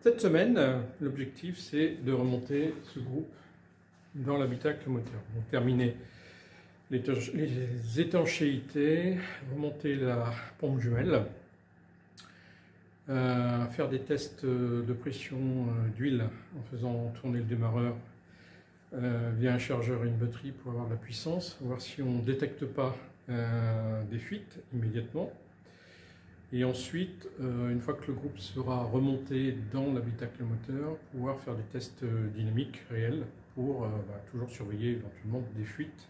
Cette semaine, l'objectif c'est de remonter ce groupe dans l'habitacle moteur. Donc terminer les étanchéités, remonter la pompe jumelle, faire des tests de pression d'huile en faisant tourner le démarreur via un chargeur et une batterie pour avoir de la puissance, voir si on ne détecte pas des fuites immédiatement. Et ensuite, une fois que le groupe sera remonté dans l'habitacle moteur, pouvoir faire des tests dynamiques réels pour toujours surveiller éventuellement des fuites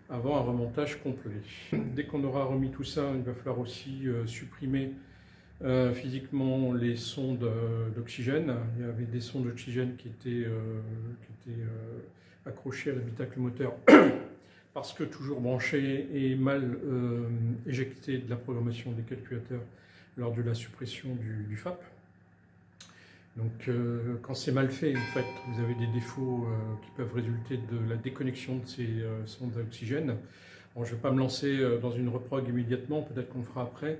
avant un remontage complet. Dès qu'on aura remis tout ça, il va falloir aussi supprimer physiquement les sondes d'oxygène. Il y avait des sondes d'oxygène qui étaient accrochées à l'habitacle moteur parce que toujours branché et mal éjecté de la programmation des calculateurs lors de la suppression du FAP. Donc quand c'est mal fait, en fait, vous avez des défauts qui peuvent résulter de la déconnexion de ces sondes d'oxygène. Bon, je ne vais pas me lancer dans une reprog immédiatement, peut-être qu'on le fera après,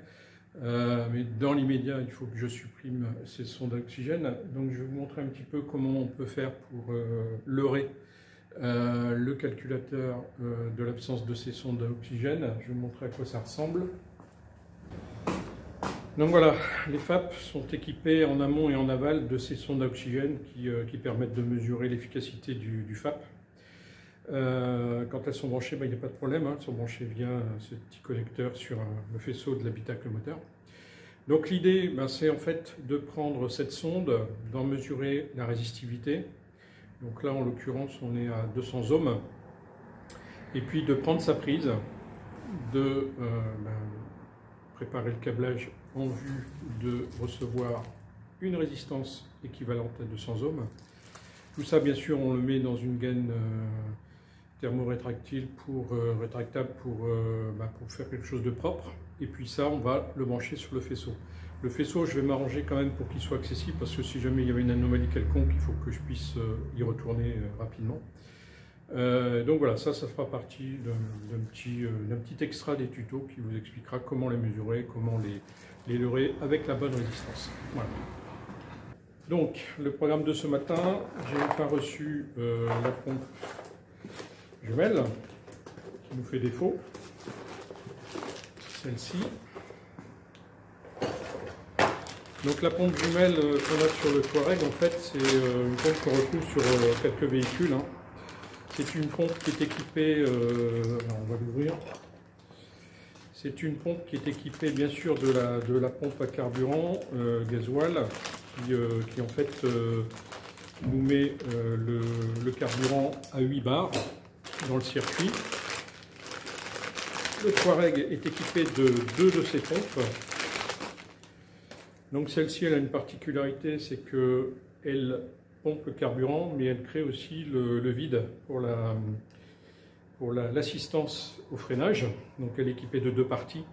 mais dans l'immédiat, il faut que je supprime ces sondes d'oxygène. Donc je vais vous montrer un petit peu comment on peut faire pour leurrer le calculateur de l'absence de ces sondes d'oxygène. Je vais vous montrer à quoi ça ressemble. Donc voilà, les FAP sont équipés en amont et en aval de ces sondes d'oxygène qui permettent de mesurer l'efficacité du FAP. Quand elles sont branchées, il n'y a pas de problème, elles sont branchées via ce petit connecteur sur le faisceau de l'habitacle moteur. Donc l'idée, c'est en fait de prendre cette sonde, d'en mesurer la résistivité. Donc là, en l'occurrence, on est à 200 ohms. Et puis de prendre sa prise, de préparer le câblage en vue de recevoir une résistance équivalente à 200 ohms. Tout ça, bien sûr, on le met dans une gaine thermorétractile rétractable pour faire quelque chose de propre. Et puis ça, on va le brancher sur le faisceau. Le faisceau, je vais m'arranger quand même pour qu'il soit accessible, parce que si jamais il y avait une anomalie quelconque, il faut que je puisse y retourner rapidement. Donc voilà, ça fera partie d'un petit extra des tutos qui vous expliquera comment les mesurer, comment les leurrer avec la bonne résistance. Voilà. Donc, le programme de ce matin, j'ai enfin reçu la pompe jumelle qui nous fait défaut, celle-ci. Donc la pompe jumelle qu'on a sur le Touareg, en fait, c'est une pompe qu'on retrouve sur quelques véhicules. C'est une pompe qui est équipée, alors on va l'ouvrir. C'est une pompe qui est équipée bien sûr de la pompe à carburant gasoil qui en fait nous met le carburant à 8 bars dans le circuit. Le Touareg est équipé de deux de ces pompes. Donc celle-ci, elle a une particularité, c'est qu'elle pompe le carburant, mais elle crée aussi le vide pour l'assistance au freinage. Donc elle est équipée de deux parties.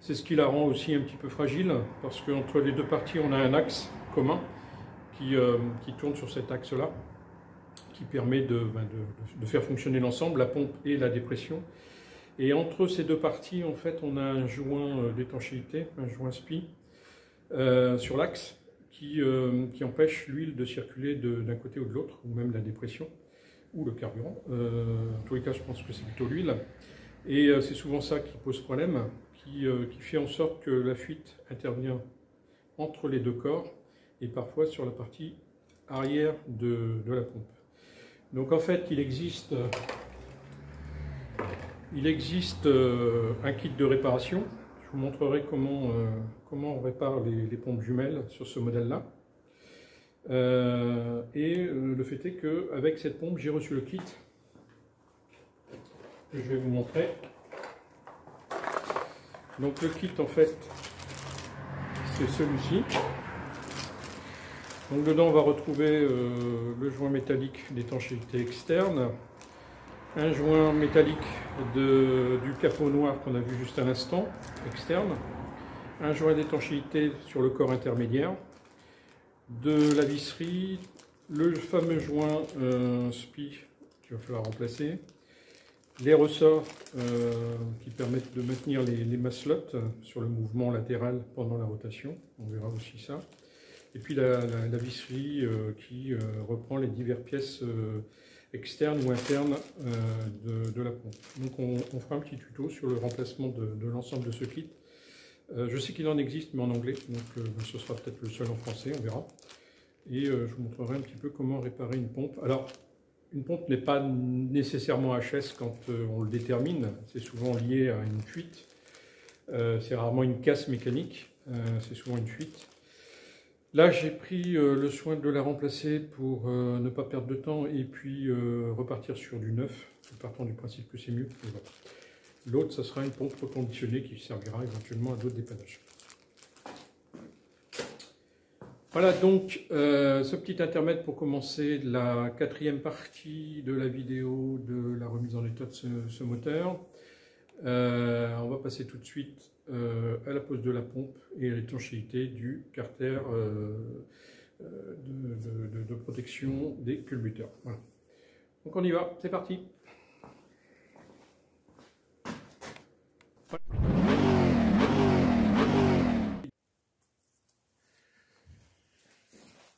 C'est ce qui la rend aussi un petit peu fragile, parce qu'entre les deux parties, on a un axe commun qui tourne sur cet axe-là, qui permet de faire fonctionner l'ensemble, la pompe et la dépression. Et entre ces deux parties, en fait, on a un joint d'étanchéité, un joint SPI, sur l'axe qui empêche l'huile de circuler d'un côté ou de l'autre, ou même la dépression, ou le carburant. En tous les cas, je pense que c'est plutôt l'huile. Et c'est souvent ça qui pose problème, qui fait en sorte que la fuite intervient entre les deux corps et parfois sur la partie arrière de la pompe. Donc en fait, il existe un kit de réparation. Je vous montrerai comment on répare les pompes jumelles sur ce modèle-là. Et le fait est qu'avec cette pompe, j'ai reçu le kit. Je vais vous montrer. Donc le kit, en fait, c'est celui-ci. Donc dedans, on va retrouver le joint métallique d'étanchéité externe, un joint métallique du capot noir qu'on a vu juste à l'instant, externe, un joint d'étanchéité sur le corps intermédiaire, de la visserie, le fameux joint SPI qu'il va falloir remplacer, les ressorts qui permettent de maintenir les maslottes sur le mouvement latéral pendant la rotation, on verra aussi ça, et puis la visserie qui reprend les diverses pièces externes ou internes de la pompe. Donc on fera un petit tuto sur le remplacement de l'ensemble de ce kit. Je sais qu'il en existe, mais en anglais, donc ce sera peut-être le seul en français, on verra. Et je vous montrerai un petit peu comment réparer une pompe. Alors, une pompe n'est pas nécessairement HS quand on le détermine, c'est souvent lié à une fuite. C'est rarement une casse mécanique, c'est souvent une fuite. Là, j'ai pris le soin de la remplacer pour ne pas perdre de temps et puis repartir sur du neuf, partant du principe que c'est mieux. Voilà. L'autre, ça sera une pompe reconditionnée qui servira éventuellement à d'autres dépannages. Voilà donc ce petit intermède pour commencer la 4e partie de la vidéo de la remise en état de ce moteur. On va passer tout de suite à la pose de la pompe et à l'étanchéité du carter de protection des culbuteurs. Voilà. Donc on y va, c'est parti.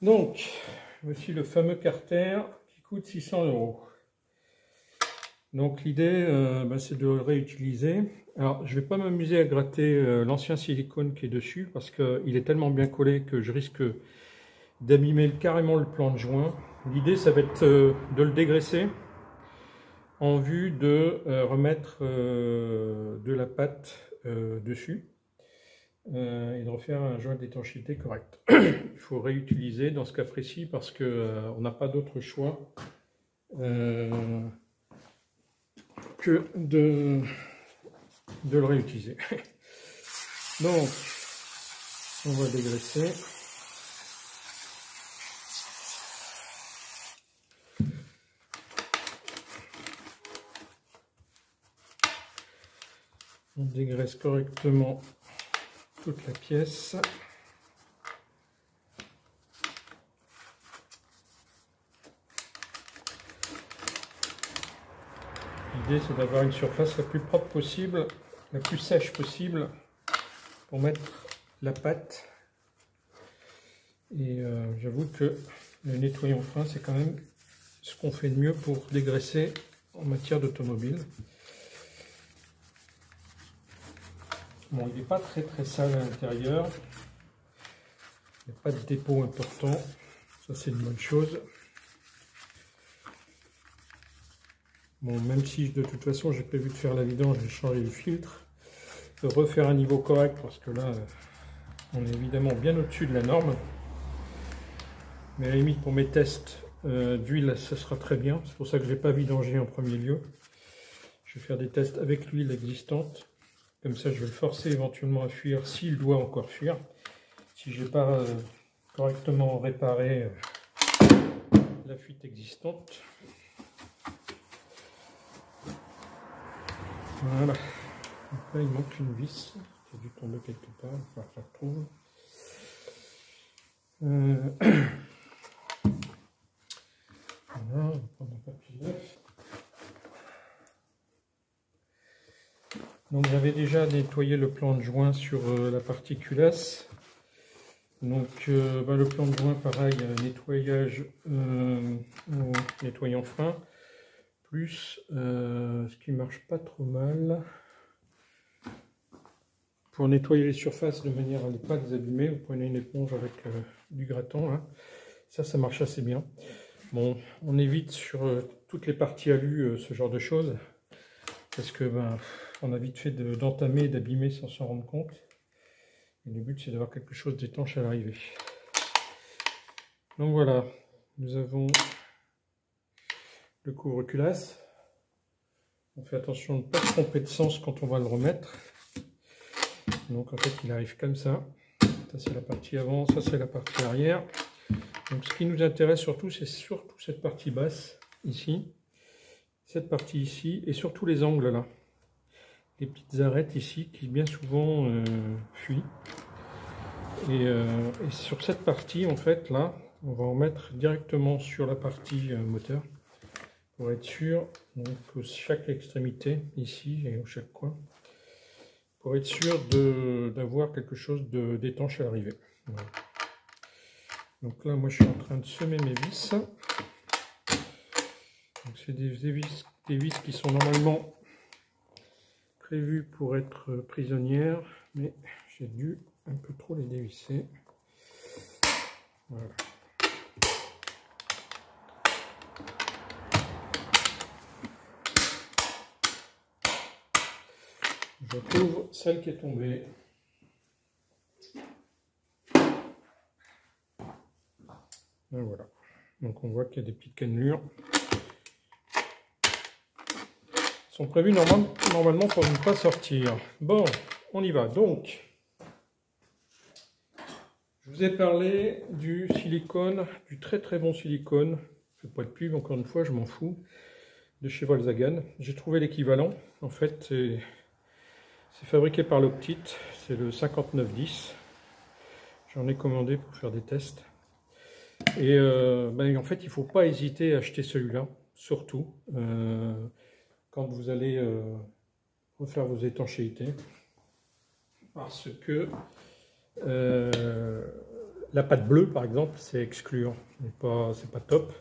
Donc, voici le fameux carter qui coûte 600 €. Donc l'idée, c'est de le réutiliser. Alors, je ne vais pas m'amuser à gratter l'ancien silicone qui est dessus parce qu'il est tellement bien collé que je risque d'abîmer carrément le plan de joint. L'idée, ça va être de le dégraisser en vue de remettre de la pâte dessus. Et de refaire un joint d'étanchéité correct. Il faut réutiliser dans ce cas précis parce qu'on n'a pas d'autre choix que de le réutiliser. Donc, on va dégraisser. On dégraisse correctement toute la pièce. L'idée, c'est d'avoir une surface la plus propre possible, la plus sèche possible pour mettre la pâte. Et j'avoue que le nettoyant frein, c'est quand même ce qu'on fait de mieux pour dégraisser en matière d'automobile. Bon, il n'est pas très sale à l'intérieur. Il n'y a pas de dépôt important. Ça, c'est une bonne chose. Bon, même si de toute façon, j'ai prévu de faire la vidange, je vais changer le filtre. De refaire un niveau correct parce que là, on est évidemment bien au-dessus de la norme. Mais à la limite, pour mes tests d'huile, ça sera très bien. C'est pour ça que je ne vais pas vidanger en premier lieu. Je vais faire des tests avec l'huile existante. Comme ça, je vais le forcer éventuellement à fuir s'il doit encore fuir. Si je n'ai pas correctement réparé la fuite existante. Voilà. Donc là, il manque une vis qui a dû tomber quelque part. Il va falloir que je la retrouve. Voilà, on va prendre un papier neuf. Donc j'avais déjà nettoyé le plan de joint sur la partie culasse. Donc le plan de joint pareil, nettoyage au nettoyant frein, plus ce qui marche pas trop mal. Pour nettoyer les surfaces de manière à ne pas les abîmer, vous prenez une éponge avec du grattant, hein. Ça marche assez bien. Bon, on évite sur toutes les parties alu ce genre de choses, parce que on a vite fait d'entamer et d'abîmer sans s'en rendre compte. Et le but, c'est d'avoir quelque chose d'étanche à l'arrivée. Donc voilà, nous avons le couvre-culasse. On fait attention de ne pas se tromper de sens quand on va le remettre. Donc en fait, il arrive comme ça. Ça, c'est la partie avant, ça, c'est la partie arrière. Donc ce qui nous intéresse surtout, c'est surtout cette partie basse, ici. Cette partie ici, et surtout les angles là. Les petites arêtes ici, qui bien souvent fuient. Et sur cette partie, en fait, là, on va en mettre directement sur la partie moteur. Pour être sûr, donc chaque extrémité, ici et au chaque coin. Pour être sûr d'avoir quelque chose d'étanche à l'arrivée. Voilà. Donc là, moi, je suis en train de semer mes vis. C'est des vis qui sont normalement prévues pour être prisonnières, mais j'ai dû un peu trop les dévisser. Voilà. Je trouve celle qui est tombée. Et voilà. Donc on voit qu'il y a des petites cannelures. Sont prévues normalement pour ne pas sortir. Bon, on y va. Donc, je vous ai parlé du silicone, du très très bon silicone. Je ne fais pas de pub, encore une fois, je m'en fous. De chez Volkswagen. J'ai trouvé l'équivalent. En fait, c'est fabriqué par l'Optite. C'est le 5910. J'en ai commandé pour faire des tests. Et en fait, il ne faut pas hésiter à acheter celui-là, surtout quand vous allez refaire vos étanchéités. Parce que la pâte bleue, par exemple, c'est excluant. C'est pas top.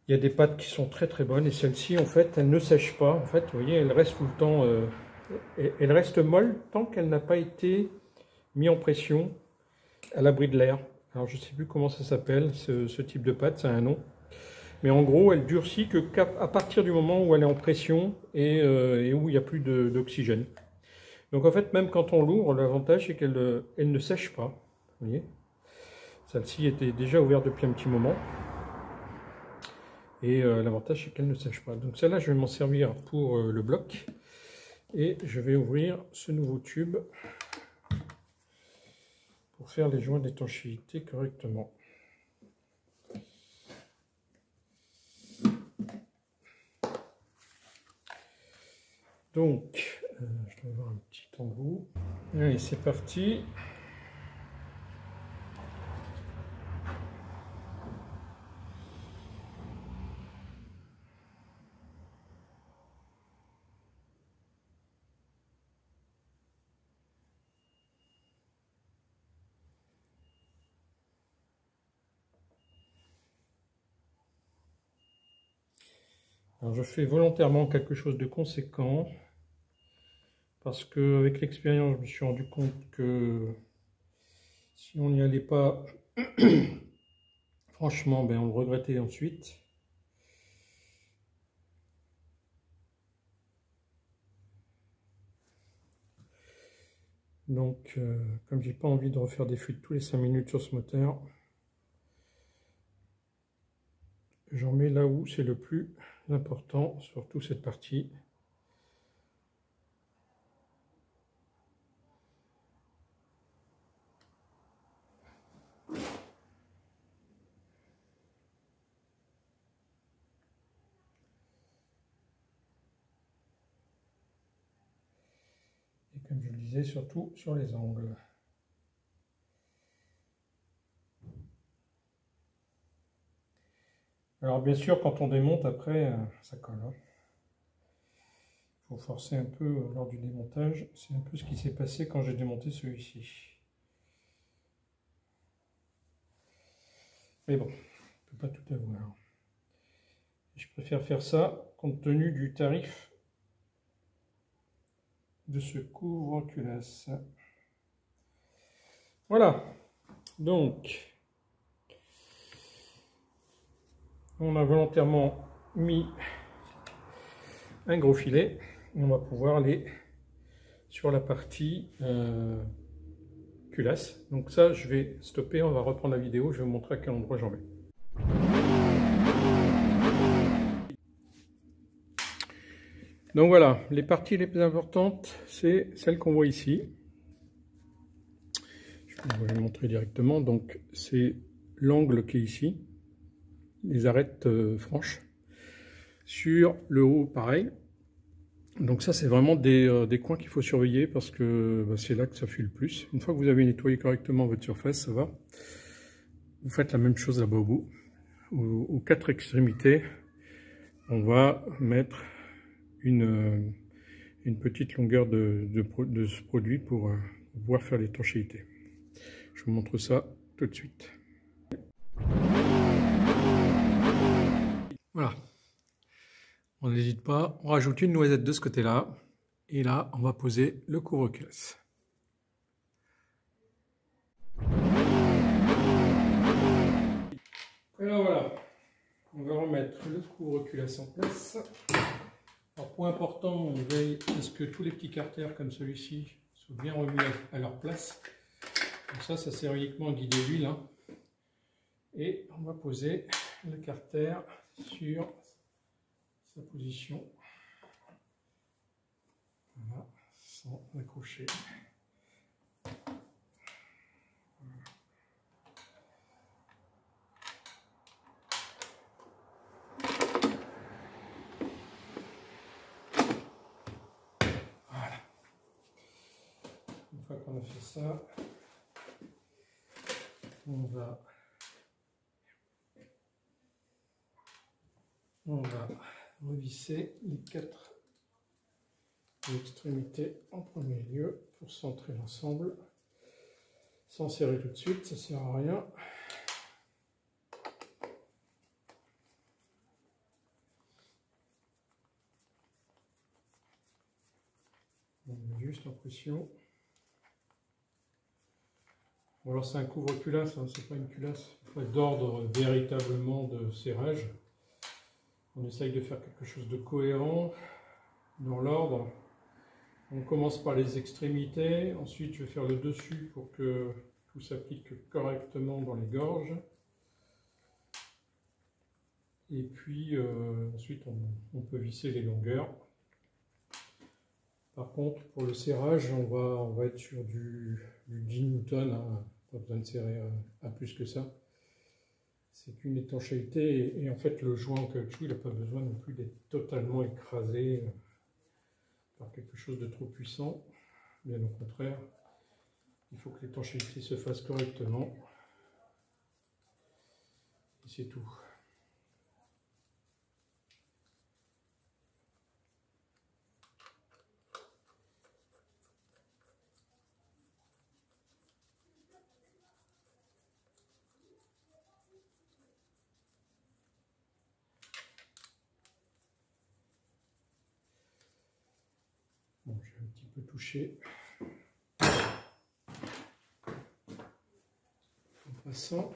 Il y a des pâtes qui sont très très bonnes et celle-ci, en fait, elle ne sèche pas. En fait, vous voyez, elle reste tout le temps, elle reste molle tant qu'elle n'a pas été mise en pression à l'abri de l'air. Alors, je ne sais plus comment ça s'appelle, ce type de pâte, ça a un nom. Mais en gros, elle durcit qu'à partir du moment où elle est en pression et où il n'y a plus d'oxygène. Donc, en fait, même quand on l'ouvre, l'avantage, c'est qu'elle ne sèche pas. Vous voyez, celle-ci était déjà ouverte depuis un petit moment. Et l'avantage, c'est qu'elle ne sèche pas. Donc, celle-là, je vais m'en servir pour le bloc. Et je vais ouvrir ce nouveau tube pour faire les joints d'étanchéité correctement. Donc, je dois avoir un petit embout. Allez, c'est parti. Alors, je fais volontairement quelque chose de conséquent parce qu'avec l'expérience, je me suis rendu compte que si on n'y allait pas, franchement, on le regrettait ensuite. Donc, comme j'ai pas envie de refaire des fuites tous les 5 minutes sur ce moteur, j'en mets là où c'est le plus important, surtout cette partie. Et comme je le disais, surtout sur les angles. Alors bien sûr, quand on démonte après, ça colle. Il faut forcer un peu lors du démontage. C'est un peu ce qui s'est passé quand j'ai démonté celui-ci. Mais bon, on ne peut pas tout avoir. Je préfère faire ça compte tenu du tarif de ce couvre-culasse. Voilà. Donc, on a volontairement mis un gros filet. On va pouvoir aller sur la partie culasse. Donc ça, je vais stopper, on va reprendre la vidéo, je vais vous montrer à quel endroit j'en mets. Donc voilà, les parties les plus importantes, c'est celles qu'on voit ici. Je vais vous les montrer directement. Donc c'est l'angle qui est ici, les arêtes franches. Sur le haut, pareil. Donc ça, c'est vraiment des coins qu'il faut surveiller parce que c'est là que ça fuit le plus. Une fois que vous avez nettoyé correctement votre surface, ça va. Vous faites la même chose là-bas au bout. Aux quatre extrémités, on va mettre une petite longueur de ce produit pour pouvoir faire l'étanchéité. Je vous montre ça tout de suite. Voilà. On n'hésite pas, on rajoute une noisette de ce côté-là. Et là, on va poser le couvre-culasse. Alors voilà, on va remettre le couvre-culasse en place. Alors point important, on veille à ce que tous les petits carters comme celui-ci soient bien remis à leur place. Donc ça sert uniquement à guider l'huile. Hein. Et on va poser le carter sur sa position. Voilà, sans accrocher. Voilà. Une fois qu'on a fait ça, on va revisser les 4 extrémités en premier lieu pour centrer l'ensemble. Sans serrer tout de suite, ça ne sert à rien. On met juste en pression. Bon, alors c'est un couvre-culasse, hein, c'est pas une culasse. D'ordre véritablement de serrage. On essaye de faire quelque chose de cohérent dans l'ordre. On commence par les extrémités, ensuite je vais faire le dessus pour que tout s'applique correctement dans les gorges. Et puis ensuite on peut visser les longueurs. Par contre pour le serrage on va être sur du 10 Newton, hein, pas besoin de serrer à plus que ça. C'est qu'une étanchéité et en fait le joint en caoutchouc il n'a pas besoin non plus d'être totalement écrasé par quelque chose de trop puissant. Bien au contraire, il faut que l'étanchéité se fasse correctement. Et c'est tout. Bon, j'ai un petit peu touché. En passant.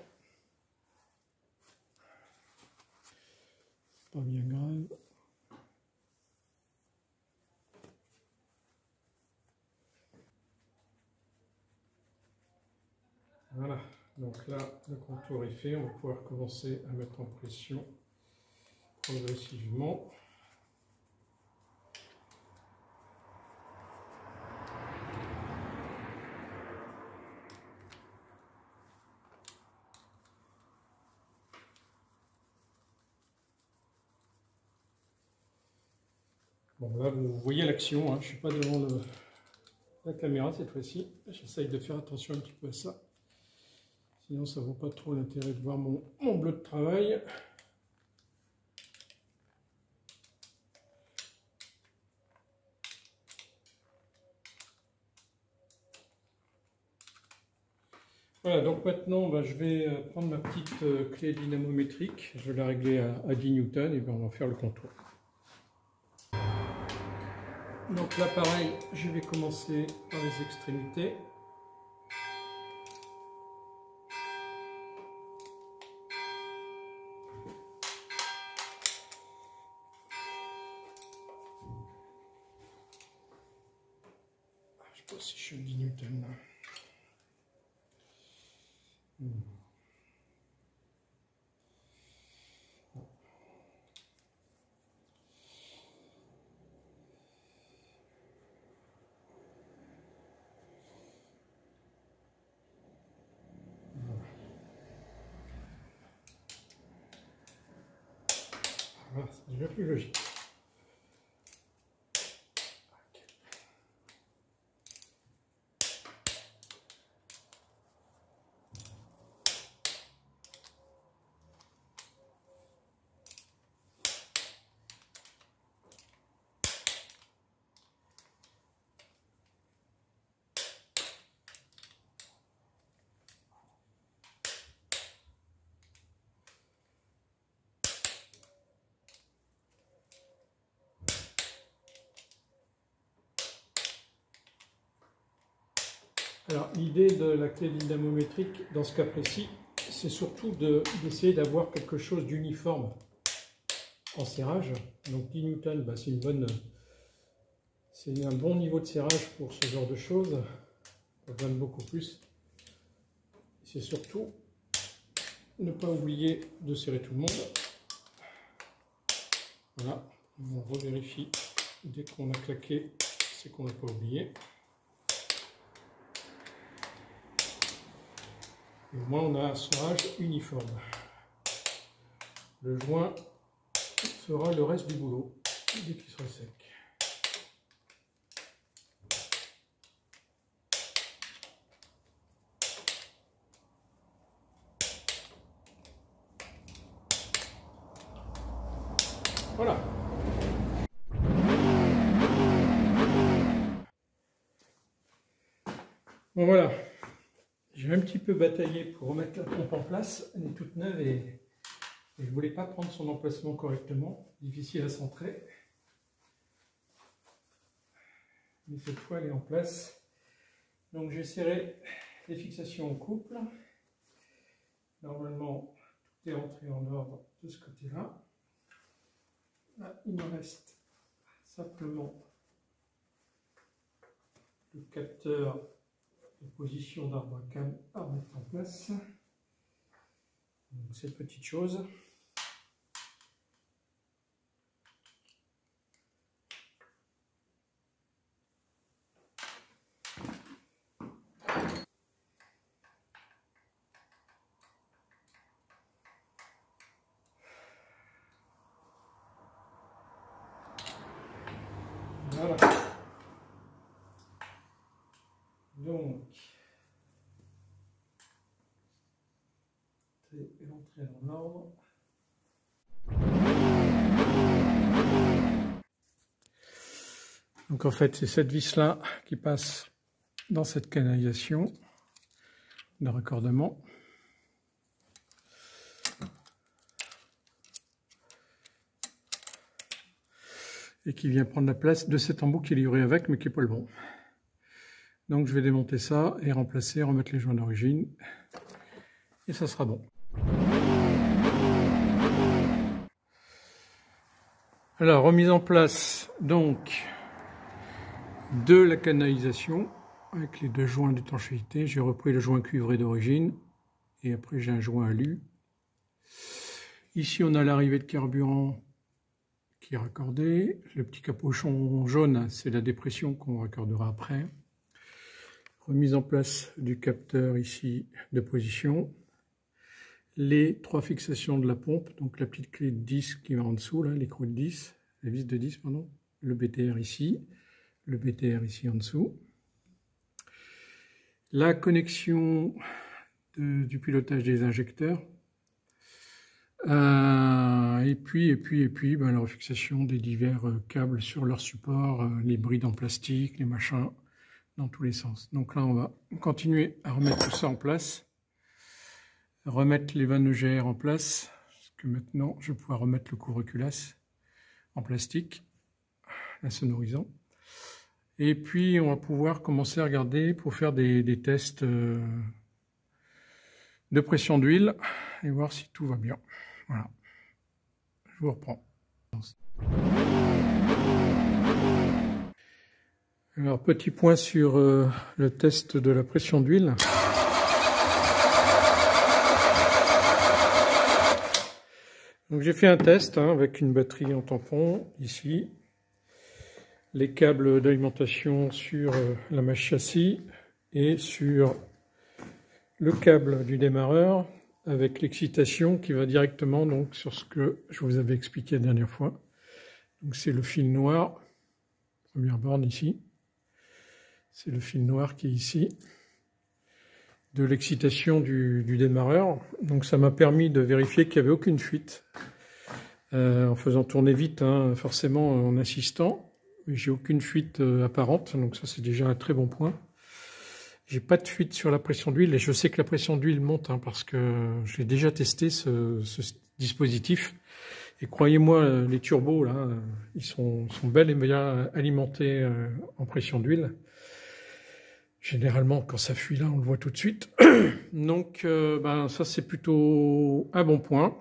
Pas bien grave. Voilà, donc là le contour est fait, on va pouvoir commencer à mettre en pression progressivement. Bon là vous voyez l'action, hein, je ne suis pas devant la caméra cette fois-ci, j'essaye de faire attention un petit peu à ça. Sinon ça ne vaut pas trop l'intérêt de voir mon bleu de travail. Voilà, donc maintenant je vais prendre ma petite clé dynamométrique, je vais la régler à 10 Newton et on va faire le contour. Donc là pareil, je vais commencer par les extrémités. Je sais pas si je suis 10 Newton là. Voilà, c'est déjà plus logique. Alors l'idée de la clé dynamométrique dans ce cas précis, c'est surtout d'essayer d'avoir quelque chose d'uniforme en serrage. Donc 10 Newton, bah, c'est un bon niveau de serrage pour ce genre de choses. On besoin de beaucoup plus. C'est surtout ne pas oublier de serrer tout le monde. Voilà, on revérifie dès qu'on a claqué, c'est qu'on n'a pas oublié. Et au moins on a un serrage uniforme. Le joint fera le reste du boulot dès qu'il sera sec. Voilà. Bon voilà, j'ai un petit peu bataillé pour remettre la pompe en place. Elle est toute neuve et je ne voulais pas prendre son emplacement correctement. Difficile à centrer. Mais cette fois elle est en place. Donc j'ai serré les fixations au couple. Normalement tout est rentré en ordre de ce côté-là. Là, il me reste simplement le capteur de position d'Arbacam à remettre en place. Donc, cette petite chose. Voilà. Donc, c'est rentré en ordre. Donc en fait, c'est cette vis-là qui passe dans cette canalisation de raccordement. Et qui vient prendre la place de cet embout qui est livré avec, mais qui n'est pas le bon. Donc je vais démonter ça et remplacer, remettre les joints d'origine. Et ça sera bon. Alors, remise en place donc de la canalisation avec les deux joints d'étanchéité. J'ai repris le joint cuivré d'origine et après j'ai un joint alu. Ici on a l'arrivée de carburant qui est raccordé. Le petit capuchon jaune, c'est la dépression qu'on raccordera après. Remise en place du capteur ici de position. Les trois fixations de la pompe, donc la petite clé de 10 qui va en dessous, là, l'écrou de 10, la vis de 10, pardon, le BTR ici, le BTR ici en dessous. La connexion du pilotage des injecteurs. Et puis ben, la refixation des divers câbles sur leur support, les brides en plastique, les machins, dans tous les sens. Donc là, on va continuer à remettre tout ça en place. Remettre les vannes EGR en place, parce que maintenant, je vais pouvoir remettre le couvre-culasse en plastique, la sonorisant. Et puis, on va pouvoir commencer à regarder pour faire des tests de pression d'huile et voir si tout va bien. Voilà. Je vous reprends. Alors, petit point sur le test de la pression d'huile. Donc j'ai fait un test avec une batterie en tampon ici, les câbles d'alimentation sur la mèche châssis et sur le câble du démarreur avec l'excitation qui va directement donc sur ce que je vous avais expliqué la dernière fois. Donc c'est le fil noir, première borne ici, c'est le fil noir qui est ici, de l'excitation du démarreur. Donc ça m'a permis de vérifier qu'il n'y avait aucune fuite en faisant tourner vite, forcément en insistant. Mais j'ai aucune fuite apparente, donc ça c'est déjà un très bon point. J'ai pas de fuite sur la pression d'huile et je sais que la pression d'huile monte parce que j'ai déjà testé ce dispositif. Et croyez-moi, les turbos là, ils sont bel et bien alimentés en pression d'huile. Généralement, quand ça fuit là, on le voit tout de suite. Donc, ça, c'est plutôt un bon point.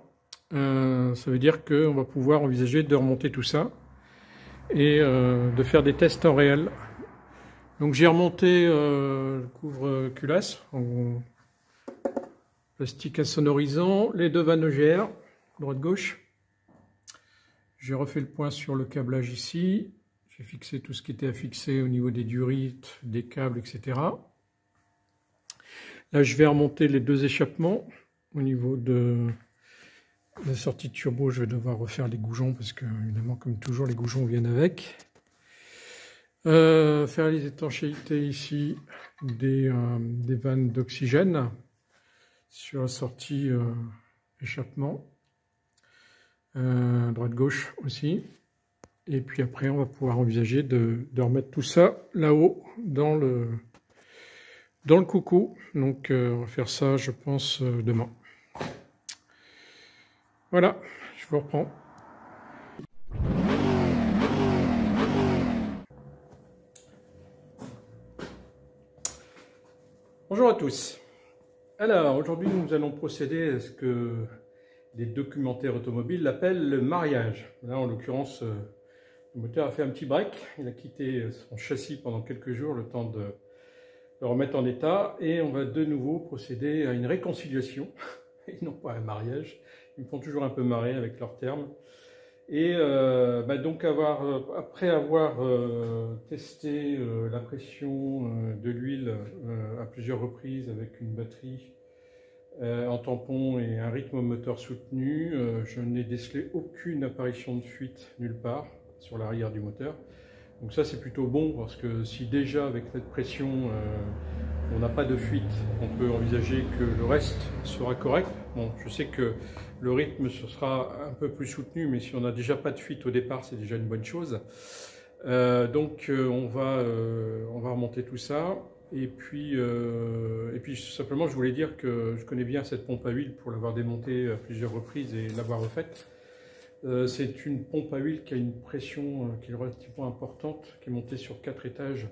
Ça veut dire qu'on va pouvoir envisager de remonter tout ça et de faire des tests en réel. Donc, j'ai remonté le couvre-culasse en plastique insonorisant, les deux vannes EGR, droite-gauche. J'ai refait le point sur le câblage ici. J'ai fixé tout ce qui était à fixer au niveau des durites, des câbles, etc. Là, je vais remonter les deux échappements. Au niveau de la sortie de turbo, je vais devoir refaire les goujons parce que, évidemment, comme toujours, les goujons viennent avec. Faire les étanchéités ici des vannes d'oxygène sur la sortie échappement. Droite-gauche aussi. Et puis après, on va pouvoir envisager de remettre tout ça là-haut dans le coucou. Donc, on va faire ça, je pense, demain. Voilà, je vous reprends. Bonjour à tous. Alors, aujourd'hui, nous allons procéder à ce que les documentaires automobiles l'appellent le mariage. Là, en l'occurrence, le moteur a fait un petit break, il a quitté son châssis pendant quelques jours, le temps de le remettre en état, et on va de nouveau procéder à une réconciliation, et non pas un mariage. Ils me font toujours un peu marrer avec leurs termes. Et donc après avoir testé la pression de l'huile à plusieurs reprises avec une batterie en tampon et un rythme moteur soutenu, je n'ai décelé aucune apparition de fuite nulle part sur l'arrière du moteur. Donc ça, c'est plutôt bon parce que si déjà avec cette pression on n'a pas de fuite, on peut envisager que le reste sera correct. Bon, je sais que le rythme ce sera un peu plus soutenu, mais si on n'a déjà pas de fuite au départ, c'est déjà une bonne chose. Donc on va remonter tout ça. Et puis simplement, je voulais dire que je connais bien cette pompe à huile pour l'avoir démontée à plusieurs reprises et l'avoir refaite. C'est une pompe à huile qui a une pression qui est relativement importante, qui est montée sur 4 étages.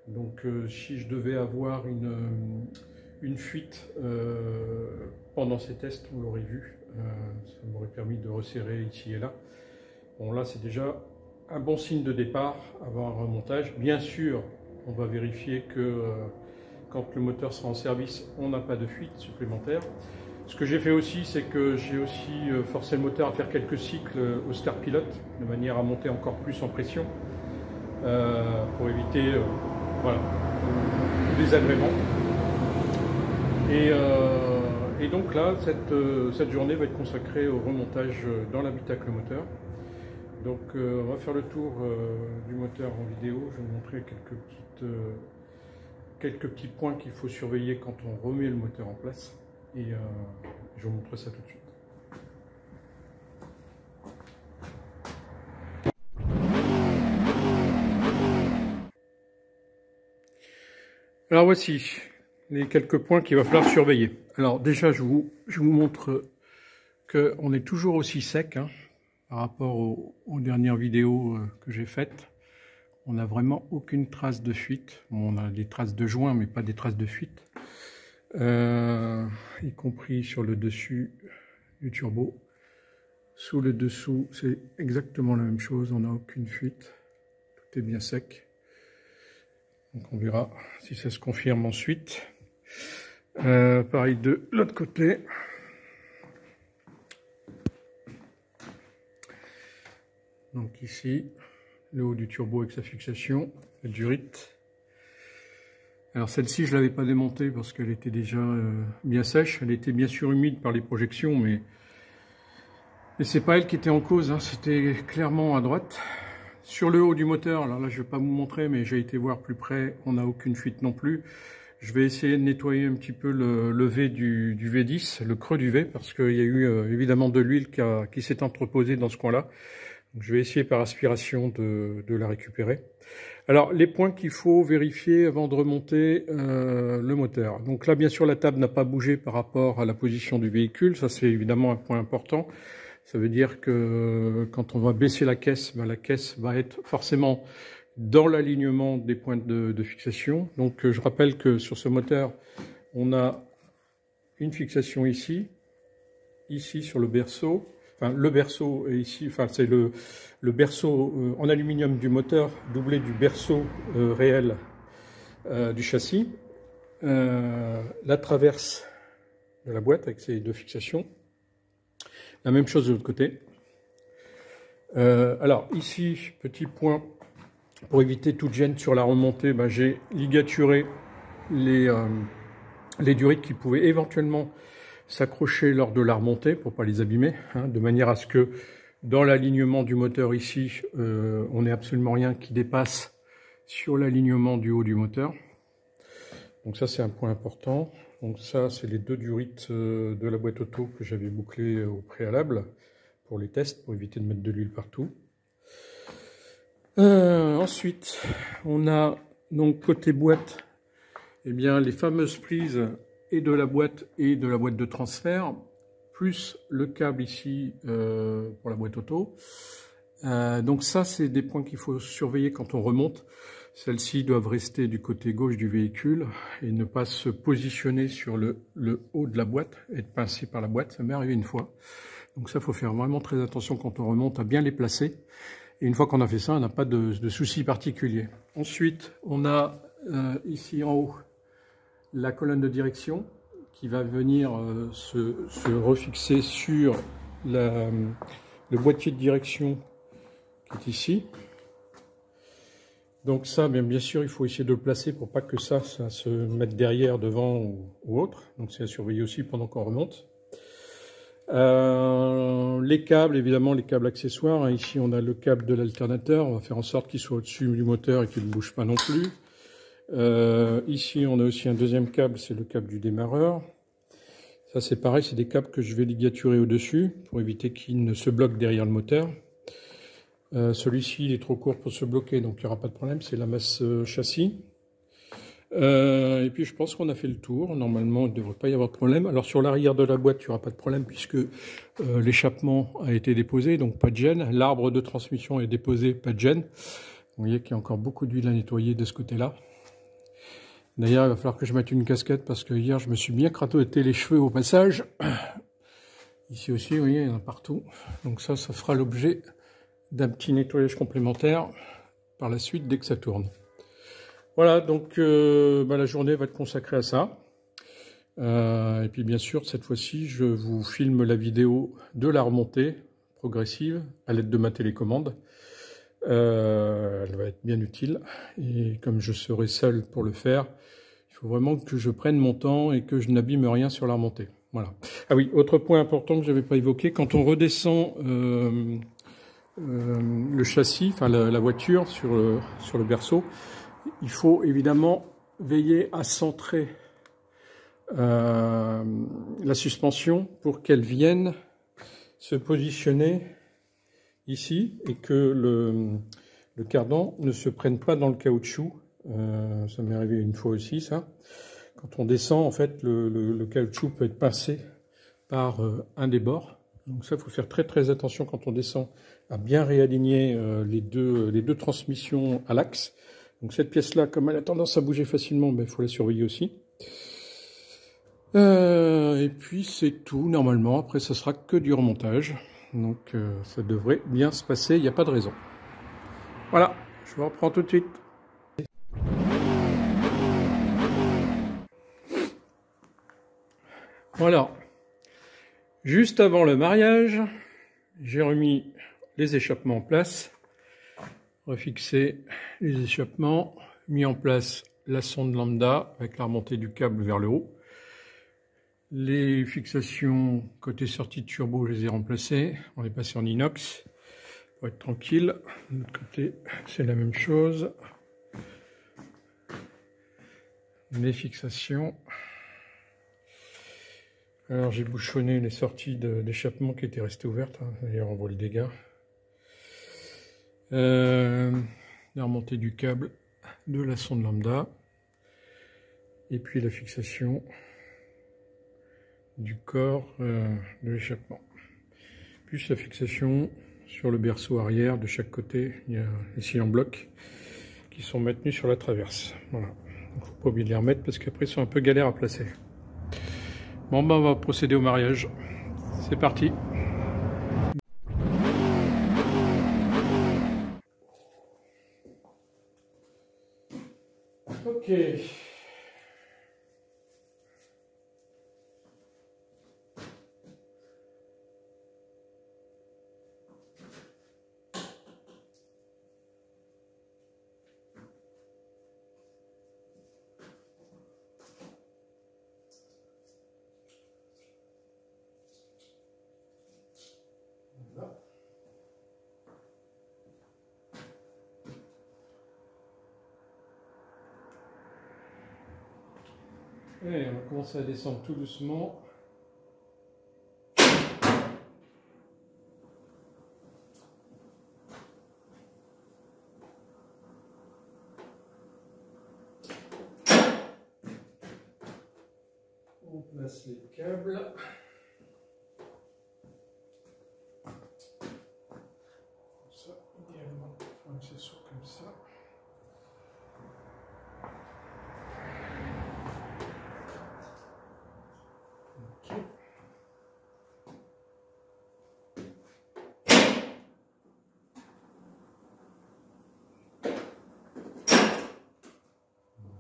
Donc si je devais avoir une fuite pendant ces tests, on l'aurait vu. Ça m'aurait permis de resserrer ici et là. Bon, là, c'est déjà un bon signe de départ avant un remontage. Bien sûr, on va vérifier que quand le moteur sera en service, on n'a pas de fuite supplémentaire. Ce que j'ai fait aussi, c'est que j'ai aussi forcé le moteur à faire quelques cycles au start pilote, de manière à monter encore plus en pression, pour éviter tout désagrément. Et donc là, cette journée va être consacrée au remontage dans l'habitacle moteur. Donc on va faire le tour du moteur en vidéo. Je vais vous montrer quelques petits points qu'il faut surveiller quand on remet le moteur en place. Et je vous montre ça tout de suite. Alors voici les quelques points qu'il va falloir surveiller. Alors déjà, je vous montre qu'on est toujours aussi sec par rapport aux dernières vidéos que j'ai faites. On n'a vraiment aucune trace de fuite. Bon, on a des traces de joint, mais pas des traces de fuite. Y compris sur le dessus du turbo. Sous le dessous, c'est exactement la même chose. On n'a aucune fuite. Tout est bien sec. Donc on verra si ça se confirme ensuite. Pareil de l'autre côté. Donc ici, le haut du turbo avec sa fixation, la durite. Alors celle-ci, je ne l'avais pas démontée parce qu'elle était déjà bien sèche. Elle était bien sûr humide par les projections, mais c'est pas elle qui était en cause. C'était clairement à droite. Sur le haut du moteur, alors là je ne vais pas vous montrer, mais j'ai été voir plus près, on n'a aucune fuite non plus. Je vais essayer de nettoyer un petit peu le V du V10, le creux du V, parce qu'il y a eu évidemment de l'huile qui s'est entreposée dans ce coin-là. Donc, je vais essayer par aspiration de la récupérer. Alors les points qu'il faut vérifier avant de remonter le moteur. Donc là bien sûr la table n'a pas bougé par rapport à la position du véhicule, ça c'est évidemment un point important. Ça veut dire que quand on va baisser la caisse va être forcément dans l'alignement des points de fixation. Donc je rappelle que sur ce moteur, on a une fixation ici sur le berceau. Enfin, le berceau est ici, enfin c'est le berceau en aluminium du moteur doublé du berceau réel du châssis. La traverse de la boîte avec ces deux fixations. La même chose de l'autre côté. Alors ici, petit point, pour éviter toute gêne sur la remontée, j'ai ligaturé les durites qui pouvaient éventuellement s'accrocher lors de la remontée pour pas les abîmer, de manière à ce que dans l'alignement du moteur ici, on n'ait absolument rien qui dépasse sur l'alignement du haut du moteur. Donc ça c'est un point important. Donc ça c'est les deux durites de la boîte auto que j'avais bouclées au préalable pour les tests, pour éviter de mettre de l'huile partout. Ensuite on a donc côté boîte, eh bien les fameuses prises et de la boîte de transfert, plus le câble ici pour la boîte auto. Donc ça, c'est des points qu'il faut surveiller quand on remonte. Celles-ci doivent rester du côté gauche du véhicule et ne pas se positionner sur le haut de la boîte, être pincé par la boîte. Ça m'est arrivé une fois. Donc ça, il faut faire vraiment très attention quand on remonte à bien les placer. Et une fois qu'on a fait ça, on n'a pas de soucis particuliers. Ensuite, on a ici en haut la colonne de direction qui va venir se refixer sur le boîtier de direction qui est ici. Donc ça, bien sûr, il faut essayer de le placer pour pas que ça se mette derrière, devant ou autre. Donc c'est à surveiller aussi pendant qu'on remonte. Les câbles, évidemment, les câbles accessoires. Ici, on a le câble de l'alternateur. On va faire en sorte qu'il soit au-dessus du moteur et qu'il ne bouge pas non plus. Ici, on a aussi un deuxième câble, c'est le câble du démarreur. Ça, c'est pareil, c'est des câbles que je vais ligaturer au-dessus pour éviter qu'il ne se bloque derrière le moteur. Celui-ci, il est trop court pour se bloquer, donc il n'y aura pas de problème, c'est la masse châssis. Et puis, je pense qu'on a fait le tour. Normalement, il ne devrait pas y avoir de problème. Alors, sur l'arrière de la boîte, il n'y aura pas de problème puisque l'échappement a été déposé, donc pas de gêne. L'arbre de transmission est déposé, pas de gêne. Vous voyez qu'il y a encore beaucoup d'huile à nettoyer de ce côté-là. D'ailleurs, il va falloir que je mette une casquette parce que hier, je me suis bien craquelé les cheveux au passage. Ici aussi, vous voyez, il y en a partout. Donc ça fera l'objet d'un petit nettoyage complémentaire par la suite dès que ça tourne. Voilà, donc la journée va être consacrée à ça. Et puis bien sûr, cette fois-ci, je vous filme la vidéo de la remontée progressive à l'aide de ma télécommande. Elle va être bien utile. Et comme je serai seul pour le faire, il faut vraiment que je prenne mon temps et que je n'abîme rien sur la remontée. Voilà. Ah oui, autre point important que je n'avais pas évoqué, quand on redescend le châssis, enfin la voiture sur le berceau, il faut évidemment veiller à centrer la suspension pour qu'elle vienne se positionner ici et que le cardan ne se prenne pas dans le caoutchouc. Ça m'est arrivé une fois aussi, ça. Quand on descend, en fait, le caoutchouc peut être pincé par un des bords. Donc ça, il faut faire très très attention quand on descend à bien réaligner les deux transmissions à l'axe. Donc cette pièce-là, comme elle a tendance à bouger facilement, il faut la surveiller aussi. Et puis c'est tout, normalement. Après, ça sera que du remontage. Donc ça devrait bien se passer, il n'y a pas de raison. Voilà, je vous reprends tout de suite. Voilà, juste avant le mariage, j'ai remis les échappements en place, refixé les échappements, mis en place la sonde lambda avec la remontée du câble vers le haut. Les fixations côté sortie de turbo, je les ai remplacées. On est passé en inox pour être tranquille. De l'autre côté, c'est la même chose. Les fixations. Alors j'ai bouchonné les sorties d'échappement qui étaient restées ouvertes. D'ailleurs, on voit le dégât. La remontée du câble de la sonde lambda. Et puis la fixation du corps de l'échappement. Plus la fixation sur le berceau arrière de chaque côté. Il y a ici en bloc. qui sont maintenus sur la traverse. Voilà. Il ne faut pas oublier de les remettre parce qu'après ils sont un peu galères à placer. Bon ben on va procéder au mariage. C'est parti. Ok. Et on va commencer à descendre tout doucement. On place les câbles. Ça, idéalement, il faut que ce soit comme ça. Ok.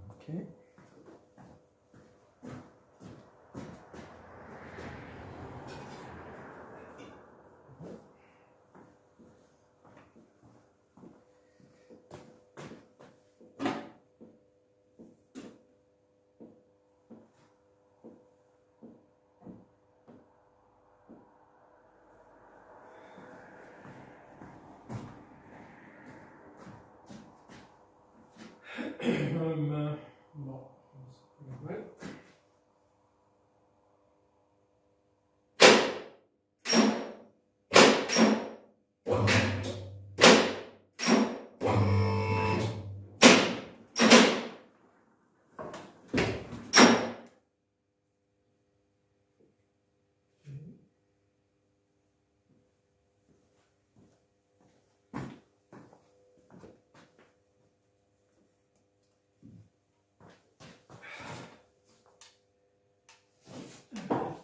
Ok. Bon, c'est pas mal.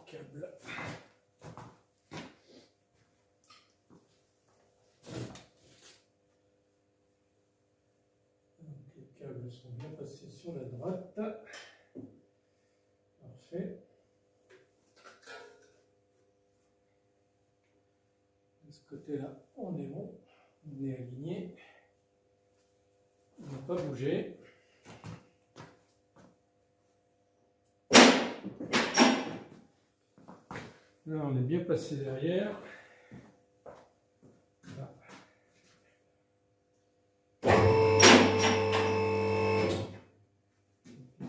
Câble. Donc, les câbles sont bien passés sur la droite. Parfait. De ce côté-là, on est bon. On est aligné. On n'a pas bougé. Là, on est bien passé derrière. Là.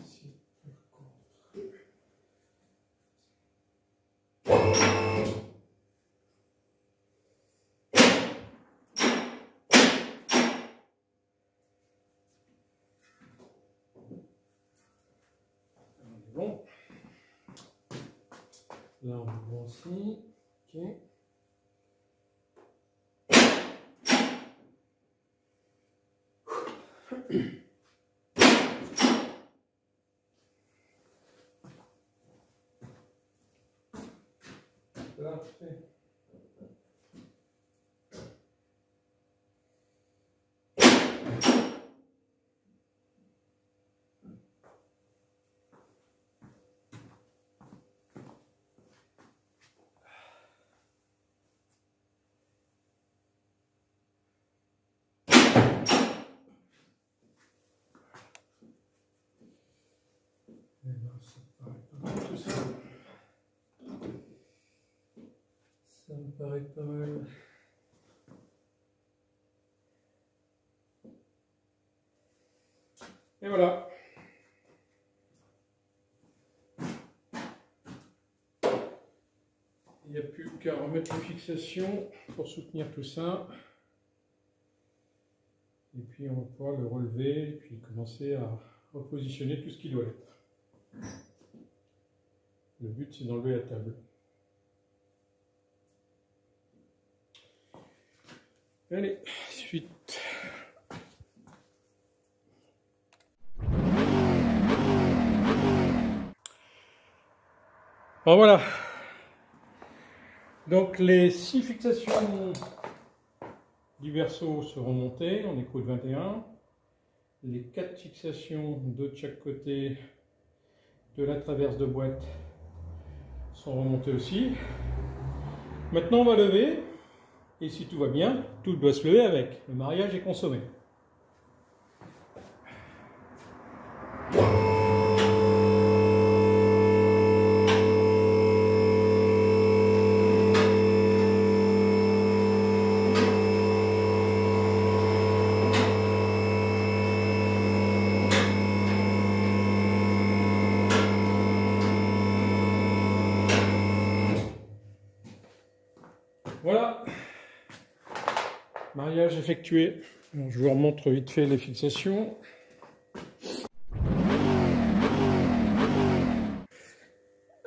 Ici, par contre. On est bon. Là, on est bon aussi. Ok. Parfait. Et ben, ça me paraît pas mal tout ça. Ça me paraît pas mal. Et voilà. Il n'y a plus qu'à remettre les fixations pour soutenir tout ça. Et puis on va pouvoir le relever et puis commencer à repositionner tout ce qui doit être. Le but c'est d'enlever la table. Allez, suite. Bon voilà. Donc les 6 fixations du berceau seront montées en écrou de 21. Les 4 fixations de chaque côté de la traverse de boîte sont remontées aussi. Maintenant on va lever, et si tout va bien, tout doit se lever avec. Le mariage est consommé. Voilà, mariage effectué. Alors, je vous remontre vite fait les fixations.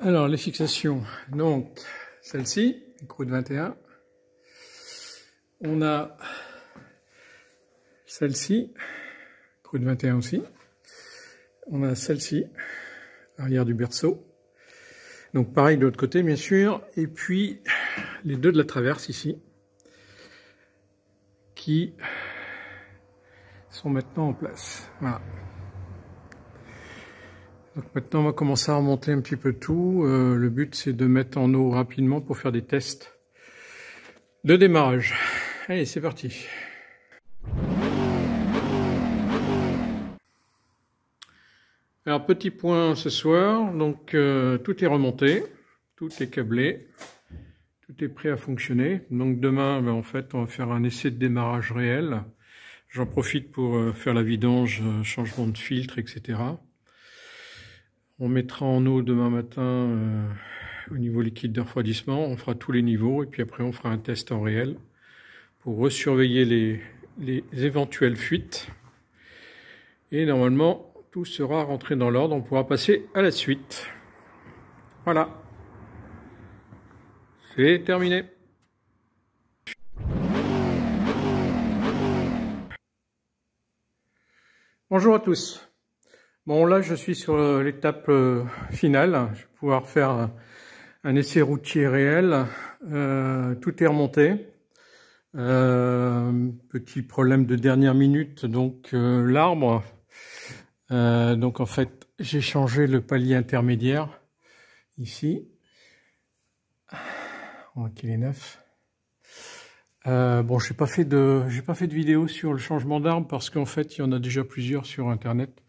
Alors les fixations, donc celle-ci, écrou de 21. On a celle-ci, écrou de 21 aussi. On a celle-ci, arrière du berceau. Donc pareil de l'autre côté bien sûr, et puis les deux de la traverse ici, qui sont maintenant en place. Voilà. Donc maintenant on va commencer à remonter un petit peu tout. Le but c'est de mettre en eau rapidement pour faire des tests de démarrage. Allez, c'est parti. Alors petit point ce soir, donc tout est remonté, tout est câblé, tout est prêt à fonctionner. Donc demain, en fait, on va faire un essai de démarrage réel. J'en profite pour faire la vidange, changement de filtre, etc. On mettra en eau demain matin au niveau liquide de refroidissement, on fera tous les niveaux et puis après on fera un test en réel pour resurveiller les éventuelles fuites. Et normalement, tout sera rentré dans l'ordre, on pourra passer à la suite. Voilà. C'est terminé. Bonjour à tous. Bon, là je suis sur l'étape finale. Je vais pouvoir faire un essai routier réel. Tout est remonté. Petit problème de dernière minute, donc l'arbre. Donc en fait, j'ai changé le palier intermédiaire ici. On voit qu'il est neuf. Bon, j'ai pas fait de vidéo sur le changement d'arbre parce qu'en fait, il y en a déjà plusieurs sur Internet.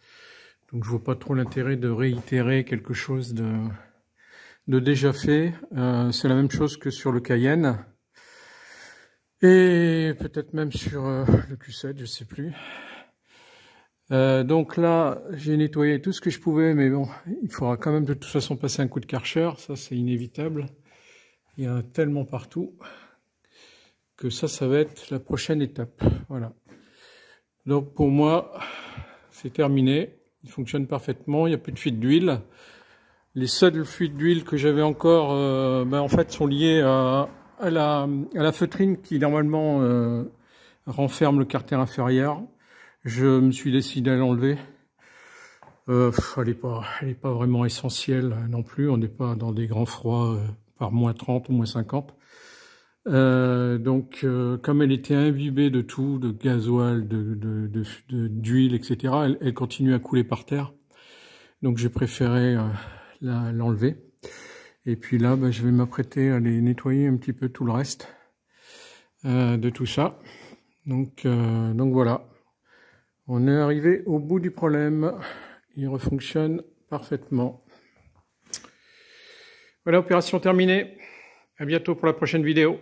Donc je vois pas trop l'intérêt de réitérer quelque chose de déjà fait. C'est la même chose que sur le Cayenne. Et peut-être même sur le Q7, je sais plus. Donc là, j'ai nettoyé tout ce que je pouvais, mais bon, il faudra quand même de toute façon passer un coup de Karcher, ça c'est inévitable. Il y en a tellement partout que ça va être la prochaine étape. Voilà. Donc pour moi, c'est terminé. Il fonctionne parfaitement, il n'y a plus de fuite d'huile. Les seules fuites d'huile que j'avais encore, en fait, sont liées à la feutrine qui normalement renferme le carter inférieur. Je me suis décidé à l'enlever. Elle est pas vraiment essentielle non plus. On n'est pas dans des grands froids par moins 30 ou moins 50. Donc, comme elle était imbibée de tout, de gasoil, d'huile, etc., elle continue à couler par terre. Donc, j'ai préféré l'enlever. Et puis là, je vais m'apprêter à aller nettoyer un petit peu tout le reste de tout ça. Donc voilà. On est arrivé au bout du problème. Il refonctionne parfaitement. Voilà, opération terminée. À bientôt pour la prochaine vidéo.